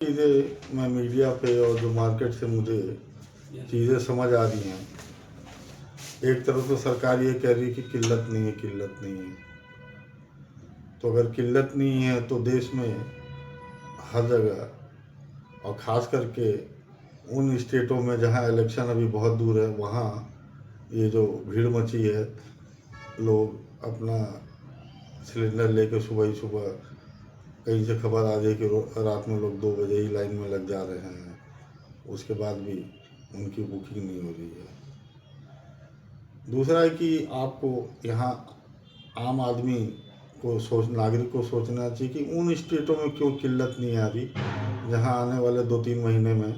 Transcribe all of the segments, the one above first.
चीज़ें मैं मीडिया पे और जो मार्केट से मुझे चीज़ें समझ आ रही हैं, एक तरफ तो सरकार ये कह रही है कि किल्लत नहीं है, किल्लत नहीं है। तो अगर किल्लत नहीं है तो देश में हर जगह और ख़ास करके उन स्टेटों में जहां इलेक्शन अभी बहुत दूर है, वहां ये जो भीड़ मची है, लोग अपना सिलेंडर लेके सुबह ही सुबह कहीं से खबर आ रही है कि रात में लोग 2 बजे ही लाइन में लग जा रहे हैं, उसके बाद भी उनकी बुकिंग नहीं हो रही है। दूसरा है कि आपको यहाँ आम आदमी को नागरिक को सोचना चाहिए कि उन स्टेटों में क्यों किल्लत नहीं आ रही जहाँ आने वाले 2-3 महीने में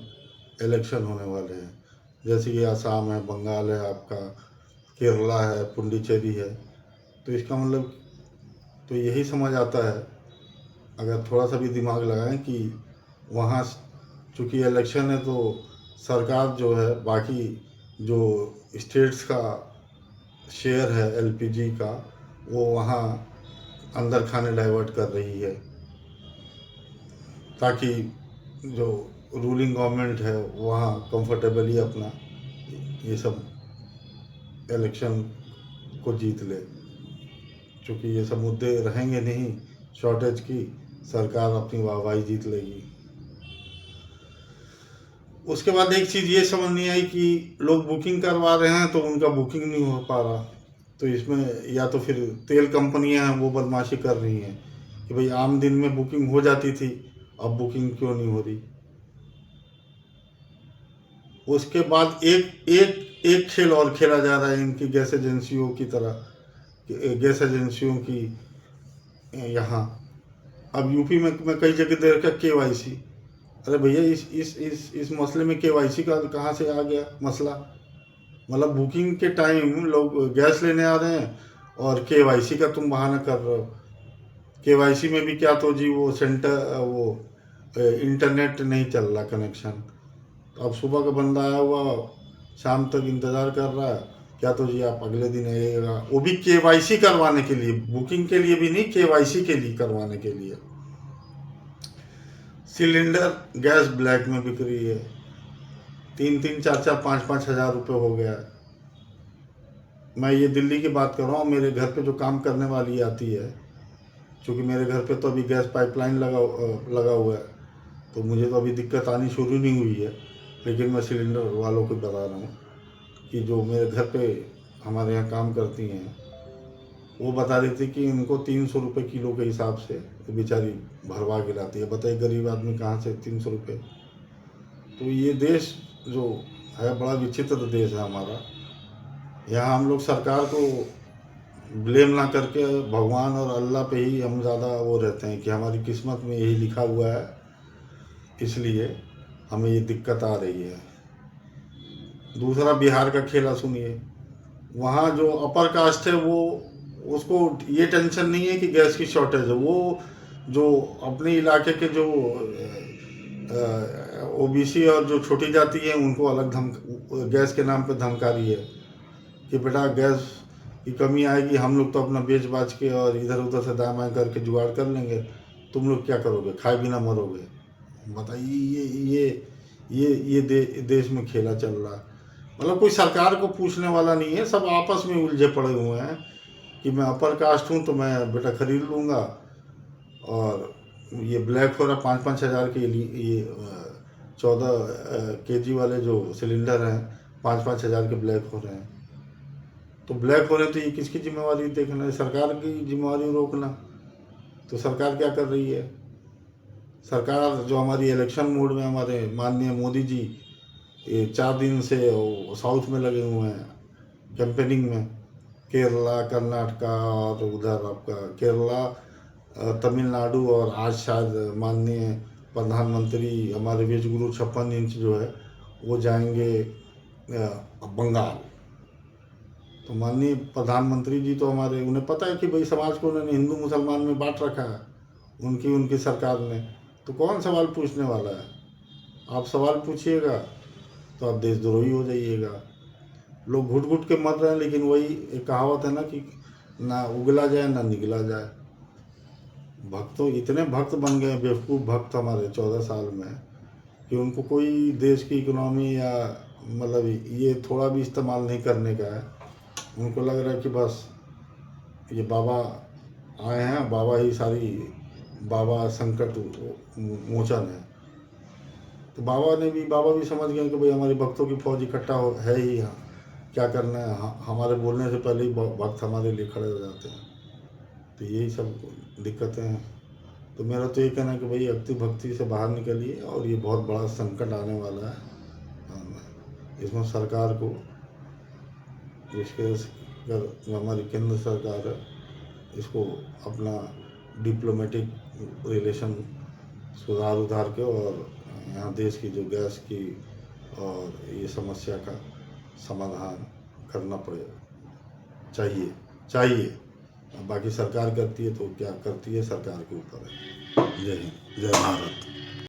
इलेक्शन होने वाले हैं। जैसे कि आसाम है, बंगाल है, आपका केरला है, पुडुचेरी है। तो इसका मतलब तो यही समझ आता है, अगर थोड़ा सा भी दिमाग लगाएं, कि वहाँ चूँकि इलेक्शन है तो सरकार जो है बाकी जो स्टेट्स का शेयर है एलपीजी का, वो वहाँ अंदर खाने डाइवर्ट कर रही है, ताकि जो रूलिंग गवर्नमेंट है वहाँ कंफर्टेबली अपना ये सब इलेक्शन को जीत ले। चूँकि ये सब मुद्दे रहेंगे नहीं शॉर्टेज की, सरकार अपनी वाहवाही जीत लेगी। उसके बाद एक चीज़ ये समझ नहीं आई कि लोग बुकिंग करवा रहे हैं तो उनका बुकिंग नहीं हो पा रहा। तो इसमें या तो फिर तेल कंपनियां हैं वो बदमाशी कर रही हैं कि भाई आम दिन में बुकिंग हो जाती थी, अब बुकिंग क्यों नहीं हो रही। उसके बाद एक एक एक खेल और खेला जा रहा है इनकी गैस एजेंसियों की तरह, गैस एजेंसियों की यहाँ। अब यूपी में मैं कई जगह देख रखा केवाईसी। अरे भैया, इस मसले में केवाईसी का कहाँ से आ गया मसला। मतलब बुकिंग के टाइम लोग गैस लेने आ रहे हैं और केवाईसी का तुम बहाना कर रहे हो। केवाईसी में भी क्या तो जी वो इंटरनेट नहीं चल रहा कनेक्शन। तो अब सुबह का बंदा आया हुआ शाम तक इंतज़ार कर रहा है, क्या तो जी आप अगले दिन आइएगा, वो भी केवाईसी करवाने के लिए, बुकिंग के लिए भी नहीं, केवाईसी के लिए करवाने के लिए। सिलेंडर गैस ब्लैक में बिक रही है, 3-3, 4-4, 5-5 हज़ार रुपये हो गया है। मैं ये दिल्ली की बात कर रहा हूँ, मेरे घर पे जो काम करने वाली आती है, क्योंकि मेरे घर पे तो अभी गैस पाइपलाइन लगा हुआ है, तो मुझे तो अभी दिक्कत आनी शुरू नहीं हुई है। लेकिन मैं सिलेंडर वालों को बता रहा हूँ कि जो मेरे घर पे हमारे यहाँ काम करती हैं, वो बता रही थी कि इनको 300 रुपये किलो के हिसाब से बेचारी भरवा के लाती है। बताइए गरीब आदमी कहाँ से 300 रुपये। तो ये देश जो है बड़ा विचित्र देश है हमारा। यहाँ हम लोग सरकार को ब्लेम ना करके भगवान और अल्लाह पे ही हम ज़्यादा वो रहते हैं कि हमारी किस्मत में यही लिखा हुआ है, इसलिए हमें ये दिक्कत आ रही है। दूसरा बिहार का खेला सुनिए। वहाँ जो अपर कास्ट है वो, उसको ये टेंशन नहीं है कि गैस की शॉर्टेज है। वो जो अपने इलाके के जो ओबीसी और जो छोटी जाति है उनको अलग गैस के नाम पे धमका रही है कि बेटा गैस की कमी आएगी, हम लोग तो अपना बेच बाच के और इधर उधर से दाएं बाएं करके जुगाड़ कर लेंगे, तुम लोग क्या करोगे, खाए बिना मरोगे। बताइए देश में खेला चल रहा है। मतलब कोई सरकार को पूछने वाला नहीं है, सब आपस में उलझे पड़े हुए हैं कि मैं अपर कास्ट हूँ तो मैं बेटा खरीद लूँगा, और ये ब्लैक हो रहा 5-5 हज़ार के लिए। ये 14 केजी वाले जो सिलेंडर हैं 5-5 हज़ार के ब्लैक हो रहे हैं। तो ब्लैक हो रहे हैं तो ये किसकी जिम्मेवारी देखना है, सरकार की जिम्मेवारी रोकना। तो सरकार क्या कर रही है, सरकार जो हमारी इलेक्शन मोड में, हमारे माननीय मोदी जी ये 4 दिन से साउथ में लगे हुए हैं कैंपेनिंग में। केरला, कर्नाटका और उधर आपका केरला, तमिलनाडु, और आज शायद माननीय प्रधानमंत्री हमारे विश्व गुरु 56 इंच जो है वो जाएंगे बंगाल। तो माननीय प्रधानमंत्री जी तो हमारे, उन्हें पता है कि भाई समाज को उन्होंने हिंदू मुसलमान में बांट रखा है, उनकी सरकार ने। तो कौन सवाल पूछने वाला है। आप सवाल पूछिएगा तो आप देशद्रोही हो जाइएगा। लोग घुट घुट के मर रहे हैं, लेकिन वही एक कहावत है ना कि ना उगला जाए ना निगला जाए। भक्तों इतने भक्त बन गए, बेवकूफ़ भक्त हमारे 14 साल में, कि उनको कोई देश की इकोनॉमी या मतलब ये थोड़ा भी इस्तेमाल नहीं करने का है। उनको लग रहा है कि बस ये बाबा आए हैं, बाबा ही सारी, बाबा संकट मोचन है। तो बाबा भी समझ गए कि भाई हमारे भक्तों की फौज इकट्ठा है ही यहाँ, क्या करना है, हमारे बोलने से पहले ही भक्त हमारे लिए खड़े हो जाते हैं। तो यही सब दिक्कतें हैं। तो मेरा तो ये कहना है कि भाई भक्ति भक्ति से बाहर निकलिए, और ये बहुत बड़ा संकट आने वाला है। इसमें सरकार को, इसके जो हमारी केंद्र सरकार है, इसको अपना डिप्लोमेटिक रिलेशन सुधार के, और यहाँ देश की जो गैस की और ये समस्या का समाधान करना पड़ेगा, चाहिए। अब बाकी सरकार करती है तो क्या करती है, सरकार के ऊपर है। जय हिंद, जय भारत।